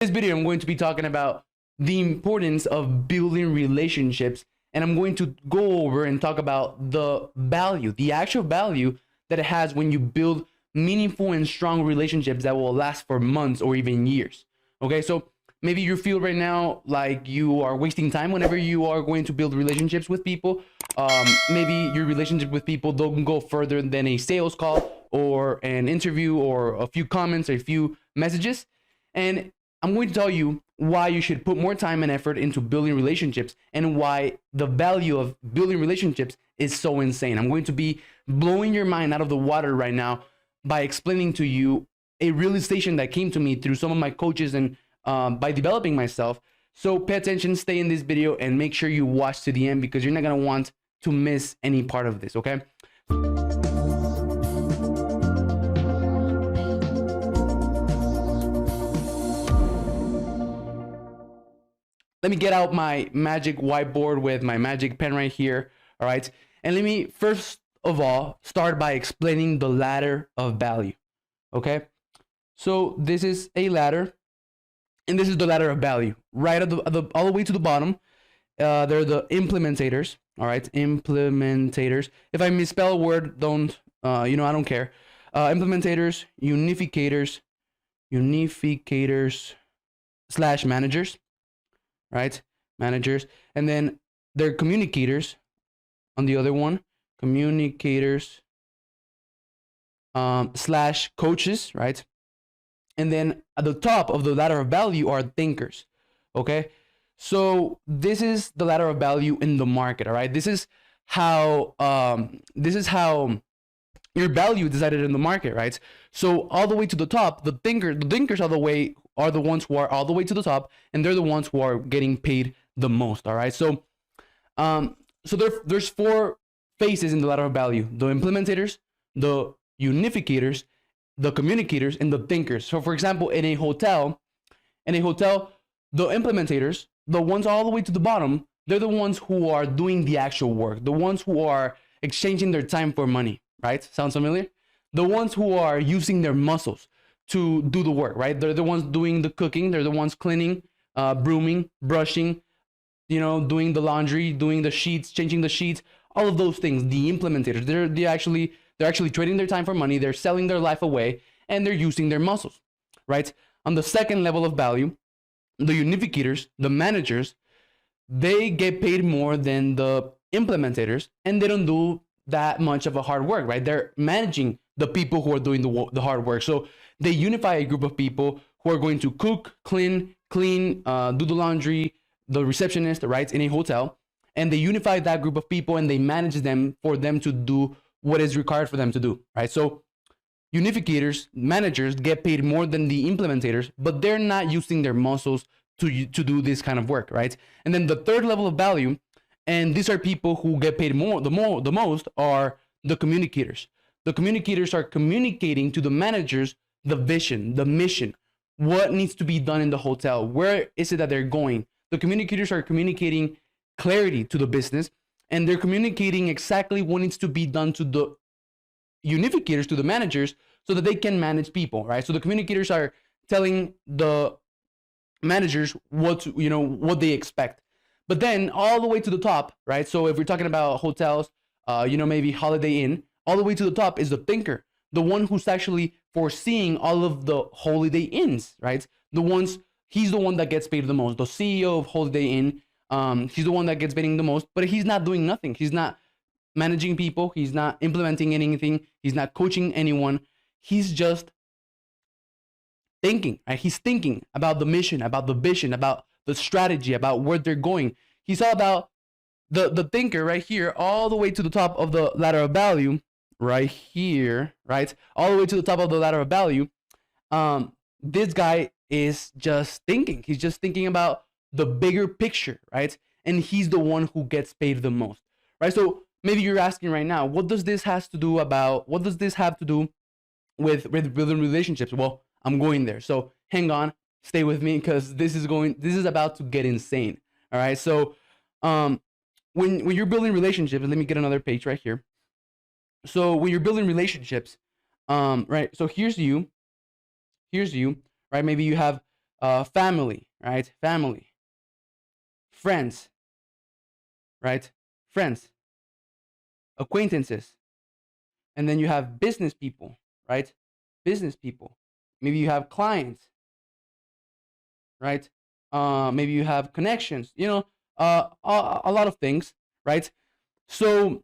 this video, I'm going to be talking about the importance of building relationships, and I'm going to go over and talk about the value, the actual value that it has when you build meaningful and strong relationships that will last for months or even years. Okay, so maybe you feel right now like you are wasting time whenever you are going to build relationships with people. Maybe your relationship with people don't go further than a sales call or an interview or a few comments or a few messages. And I'm going to tell you why you should put more time and effort into building relationships and why the value of building relationships is so insane. I'm going to be blowing your mind out of the water right now by explaining to you a realization that came to me through some of my coaches and by developing myself. So pay attention, stay in this video, and make sure you watch to the end because you're not going to want to miss any part of this, okay? Let me get out my magic whiteboard with my magic pen right here, all right? And let me first of all start by explaining the ladder of value, okay? So this is a ladder, and this is the ladder of value. Right at all the way to the bottom, they're the implementators, all right? Implementators. If I misspell a word, don't, I don't care. Implementators, unificators slash managers. Right? Managers. And then they're communicators on the other one. Communicators slash coaches, right? And then at the top of the ladder of value are thinkers. Okay? So this is the ladder of value in the market, all right? This is how your value is decided in the market, right? So all the way to the top, the thinkers are the ones who are all the way to the top, and they're the ones who are getting paid the most. All right. So there's four phases in the ladder of value: the implementators, the unificators, the communicators, and the thinkers. So for example, in a hotel, the implementators, the ones all the way to the bottom, they're the ones who are doing the actual work, the ones who are exchanging their time for money. Right? Sounds familiar? The ones who are using their muscles to do the work, right? They're the ones doing the cooking. They're the ones cleaning, brooming, brushing, doing the laundry, doing the sheets, changing the sheets, all of those things. The implementators, they're actually trading their time for money. They're selling their life away, and they're using their muscles, right? On the second level of value, the unificators, the managers, they get paid more than the implementators, and they don't do that much of a hard work, right? They're managing the people who are doing the hard work. So they unify a group of people who are going to cook, clean, do the laundry, the receptionist, right, in a hotel. And they unify that group of people and they manage them for them to do what is required for them to do, right? So unificators, managers get paid more than the implementators, but they're not using their muscles to do this kind of work, right? And then the third level of value, and these are people who get paid the most, are the communicators. The communicators are communicating to the managers the vision, the mission, what needs to be done in the hotel, where is it that they're going. The communicators are communicating clarity to the business, and they're communicating exactly what needs to be done to the unificators, to the managers, so that they can manage people, right? So the communicators are telling the managers what they expect. But then all the way to the top, right? So if we're talking about hotels, maybe Holiday Inn, all the way to the top is the thinker, the one who's actually foreseeing all of the Holiday Inns, right? He's the one that gets paid the most. The CEO of Holiday Inn, he's the one that gets paid the most, but he's not doing nothing. He's not managing people. He's not implementing anything. He's not coaching anyone. He's just thinking, right? He's thinking about the mission, about the vision, about the strategy, about where they're going. He's all about the thinker right here, all the way to the top of the ladder of value, right here, right? All the way to the top of the ladder of value. This guy is just thinking. He's just thinking about the bigger picture, right? And he's the one who gets paid the most, right? So maybe you're asking right now, what does this have to do with building relationships? Well, I'm going there. So hang on, stay with me, because this is about to get insane. All right. So when you're building relationships, let me get another page right here. So when you're building relationships, right? So here's you, right? Maybe you have family, right? Family, friends, right? Friends, acquaintances, and then you have business people, right? Business people. Maybe you have clients, right? Maybe you have connections, a lot of things, right? So,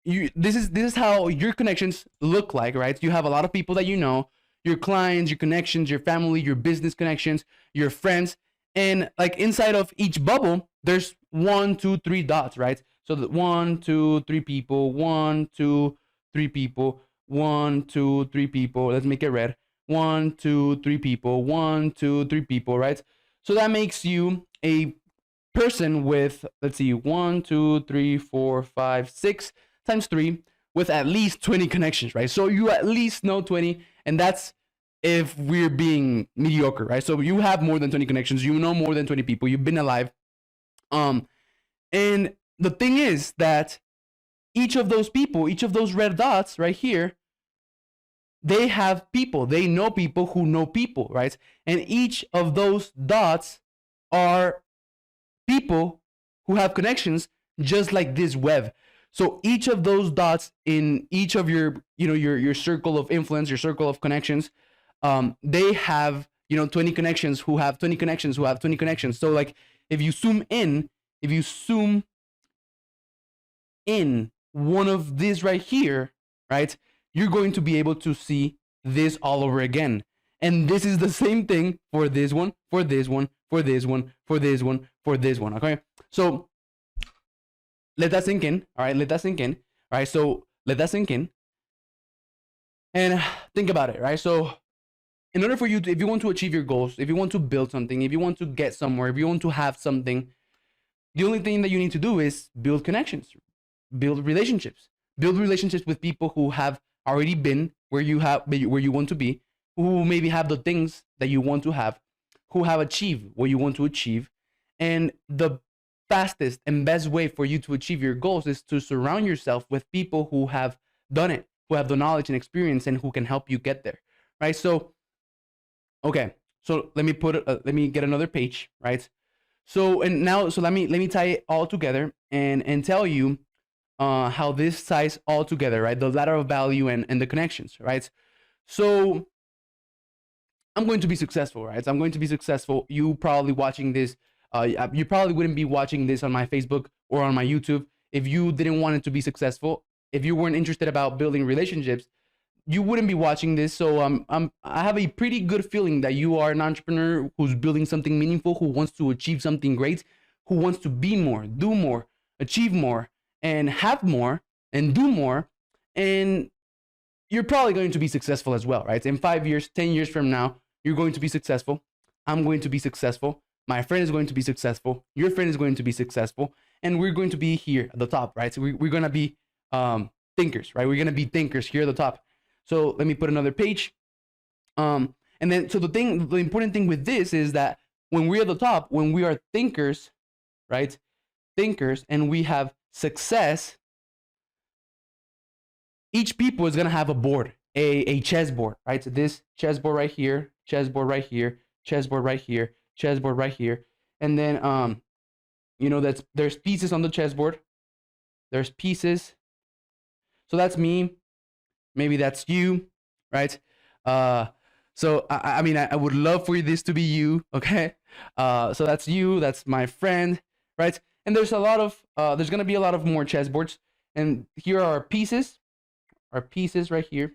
this is how your connections look like, right? You have a lot of people that you know, your clients, your connections, your family, your business connections, your friends, and like inside of each bubble, there's 1, 2, 3 dots, right? So the 1, 2, 3 people, 1, 2, 3 people, 1, 2, 3 people. Let's make it red. 1, 2, 3 people, 1, 2, 3 people, right? So that makes you a person with, let's see, 1, 2, 3, 4, 5, 6 times 3 with at least 20 connections, right? So you at least know 20, and that's if we're being mediocre, right? So you have more than 20 connections, you know more than 20 people, you've been alive. And the thing is that each of those people, each of those red dots right here, they have people, they know people who know people, right? And each of those dots are people who have connections just like this web. So each of those dots in each of your, your circle of influence, your circle of connections, they have, 20 connections who have 20 connections who have 20 connections. So like if you zoom in one of these right here, right, you're going to be able to see this all over again. And this is the same thing for this one, for this one, for this one, for this one, for this one. Okay. So let that sink in. All right. Let that sink in. All right. So let that sink in. And think about it. Right. So in order for you to, if you want to achieve your goals, if you want to build something, if you want to get somewhere, if you want to have something, the only thing that you need to do is build connections, build relationships with people who have already been where you want to be, who maybe have the things that you want to have, who have achieved what you want to achieve. And the fastest and best way for you to achieve your goals is to surround yourself with people who have done it, who have the knowledge and experience, and who can help you get there, right? So, okay, so let me get another page, right? So let me tie it all together and tell you how this ties all together, right? The ladder of value and the connections, right? So I'm going to be successful, right? So I'm going to be successful. You probably watching this, you probably wouldn't be watching this on my Facebook or on my YouTube if you didn't want it to be successful. If you weren't interested about building relationships, you wouldn't be watching this. So I have a pretty good feeling that you are an entrepreneur who's building something meaningful, who wants to achieve something great, who wants to be more, do more, achieve more, and have more, and do more. And you're probably going to be successful as well, right? In 5 years, 10 years from now, you're going to be successful. I'm going to be successful. My friend is going to be successful. Your friend is going to be successful. And we're going to be here at the top, right? So we're going to be thinkers, right? We're going to be thinkers here at the top. So let me put another page. And then, so the important thing with this is that when we're at the top, when we are thinkers, right? Thinkers, and we have success, each people is going to have a board, a chessboard, right? So this chessboard right here, chessboard right here, chessboard right here, chessboard right here. And then, there's pieces on the chessboard. There's pieces. So that's me. Maybe that's you, right? So I would love for this to be you, okay? So that's you, that's my friend, right? And there's there's gonna be a lot of more chessboards. And here are our pieces right here.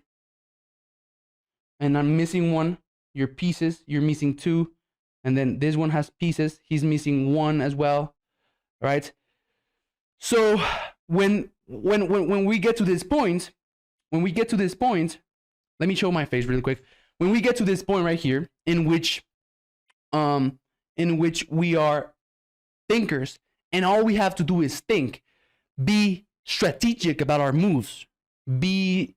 And I'm missing one. Your pieces, you're missing 2. And then this one has pieces, he's missing 1 as well, right? So when we get to this point, let me show my face really quick. When we get to this point right here, in which we are thinkers, and all we have to do is think, be strategic about our moves, be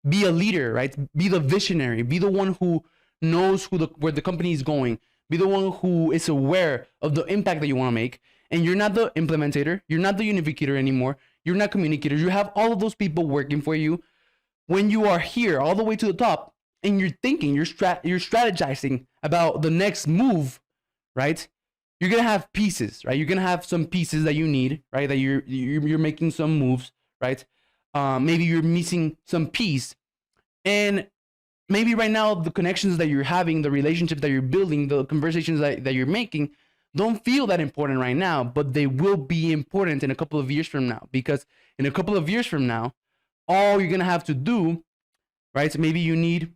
a leader, right? Be the visionary, be the one who knows where the company is going, be the one who is aware of the impact that you want to make. And you're not the implementator, you're not the unificator anymore, you're not communicator. You have all of those people working for you. When you are here all the way to the top, and you're thinking, you're strategizing about the next move, right? You're gonna have pieces, right? You're gonna have some pieces that you need, right? That you're making some moves, right? Maybe you're missing some piece, and maybe right now the connections that you're having, the relationships that you're building, the conversations that you're making don't feel that important right now, but they will be important in a couple of years from now, because in a couple of years from now, all you're gonna have to do, right? So maybe you need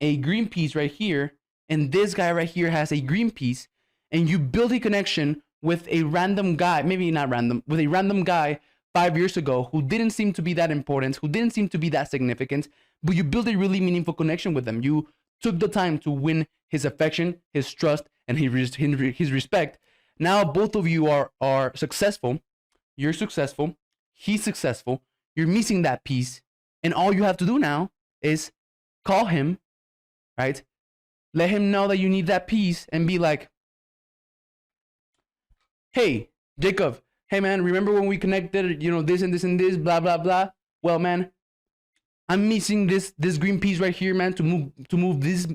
a green piece right here, and this guy right here has a green piece, and you build a connection with a random guy, maybe not random, with a random guy 5 years ago who didn't seem to be that important, who didn't seem to be that significant, but you built a really meaningful connection with them. You took the time to win his affection, his trust, and his respect. Now both of you are successful. You're successful. He's successful. You're missing that piece, and all you have to do now is call him, right? Let him know that you need that piece, and be like, "Hey, Jacob. Hey man, remember when we connected? You know, this and this and this, blah blah blah. Well, man, I'm missing this green piece right here, man, to move this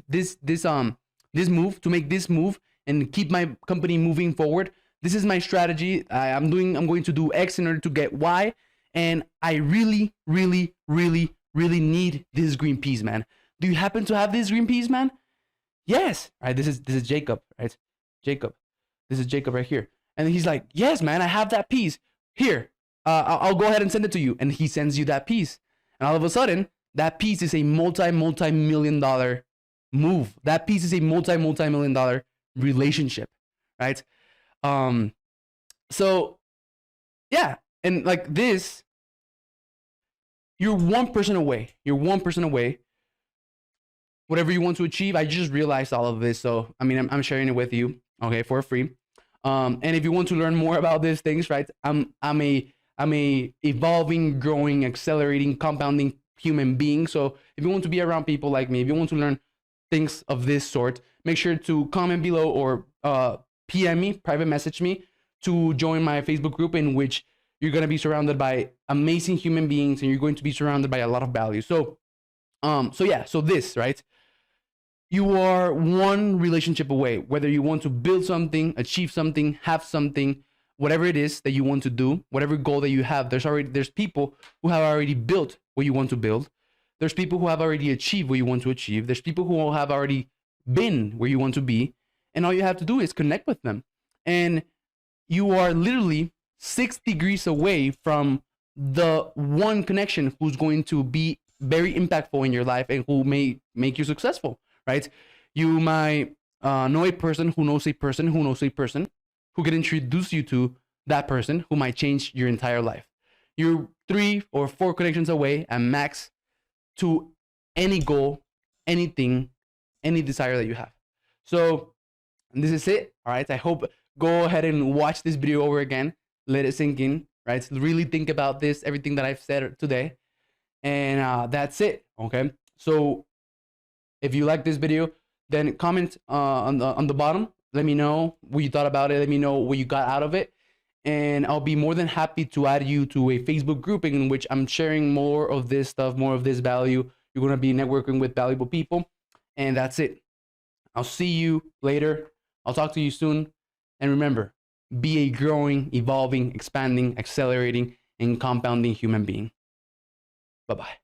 move, to make this move and keep my company moving forward. This is my strategy. I'm going to do X in order to get Y, and I really, really, really, really need this green piece, man. Do you happen to have this green piece, man? Yes. All right. This is Jacob, right? Jacob. This is Jacob right here. And he's like, yes, man, I have that piece. Here, I'll go ahead and send it to you. And he sends you that piece. And all of a sudden, that piece is a multi-million dollar move. That piece is a multi-million dollar relationship, right? So yeah, and like this, you're one person away. You're one person away. Whatever you want to achieve, I just realized all of this. So I mean, I'm sharing it with you, okay, for free. And if you want to learn more about these things, right? I'm a evolving, growing, accelerating, compounding human being. So if you want to be around people like me, if you want to learn things of this sort, make sure to comment below or PM me, private message me to join my Facebook group, in which you're going to be surrounded by amazing human beings, and you're going to be surrounded by a lot of value. So yeah, so this, right? You are one relationship away, whether you want to build something, achieve something, have something, whatever it is that you want to do, whatever goal that you have. There's people who have already built what you want to build. There's people who have already achieved what you want to achieve. There's people who have already been where you want to be. And all you have to do is connect with them. And you are literally 6 degrees away from the one connection who's going to be very impactful in your life and who may make you successful, right? You might know a person who knows a person who knows a person who can introduce you to that person who might change your entire life. You're 3 or 4 connections away at max to any goal, anything, any desire that you have. So this is it. All right. I hope, go ahead and watch this video over again. Let it sink in, right? So really think about this, everything that I've said today. And that's it. Okay. So if you like this video, then comment on the bottom. Let me know what you thought about it. Let me know what you got out of it. And I'll be more than happy to add you to a Facebook group in which I'm sharing more of this stuff, more of this value. You're going to be networking with valuable people. And that's it. I'll see you later. I'll talk to you soon. And remember, be a growing, evolving, expanding, accelerating, and compounding human being. Bye-bye.